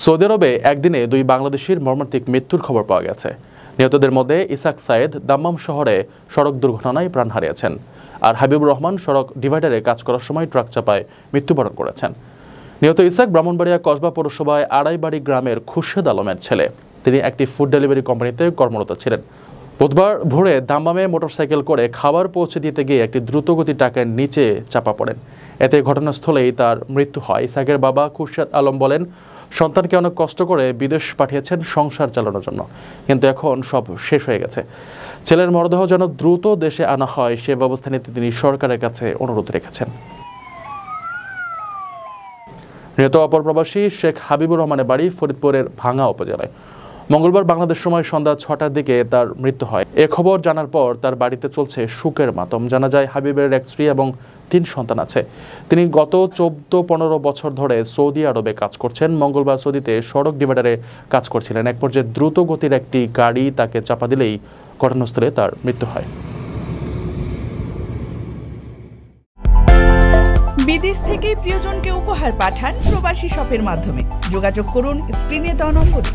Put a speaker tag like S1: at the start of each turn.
S1: Saudi আরবে একদিনে 2 বাংলাদেশির মর্মান্তিক মৃত্যুর খবর পাওয়া গেছে। নিহতদের মধ্যে ইসাক সায়েদ দাম্মাম শহরে সড়ক দুর্ঘটনায় প্রাণ হারিয়েছেন, আর হাবিবুর রহমান সড়ক ডিভাইডারে কাজ করার সময় ট্রাক চাপায় মৃত্যুবরণ করেছেন। নিহত ইসাক ব্রাহ্মণবাড়িয়া কসবা পৌরসভায় আড়াইবাড়ি গ্রামের খুরশেদ আলমের ছেলে। তিনি একটি ফুড ডেলিভারি কোম্পানিতে কর্মরত ছিলেন। বুধবার ভোরে দাম্মামে মোটরসাইকেল করে খাবার পৌঁছে দিতে গিয়ে একটি দ্রুতগতি ট্রাকের নিচে চাপা পড়েন। এতে ঘটনাস্থলেই তার মৃত্যু হয়। ইসাকের বাবা খুরশেদ আলম বলেন, সন্তানকে অনেক কষ্ট করে বিদেশ পাঠিয়েছেন সংসার চালানোর জন্য, কিন্তু এখন সব শেষ হয়ে গেছে। ছেলের মরদেহ যেন দ্রুত দেশে আনা হয় সে ব্যবস্থা নিতে তিনি সরকারের কাছে অনুরোধ রেখেছেন। নিহত অপর প্রবাসী শেখ হাবিবুর রহমানের বাড়ি ফরিদপুরের ভাঙ্গা উপজেলায়। মঙ্গলবার বাংলাদেশ সময় সন্ধ্যা 6টার দিকে তার মৃত্যু হয়। এ খবর জানার পর তার বাড়িতে চলছে শোকের মাতম। জানা যায়, হাবিবের এক স্ত্রী এবং 3 সন্তান আছে। তিনি গত 14-15 বছর ধরে সৌদি আরবে কাজ করছেন। মঙ্গলবার সৌদিতে সড়ক ডিভাইডারে কাজ করছিলেন। এক পর্যায়ে দ্রুত গতির একটি গাড়ি তাকে চাপা দিলেই ঘটনাস্থলে তার মৃত্যু হয়।
S2: বিদেশ থেকে প্রিয়জনকে উপহার পাঠান প্রবাসী শপের মাধ্যমে। যোগাযোগ করুন স্ক্রিনে দেওয়া নম্বরে।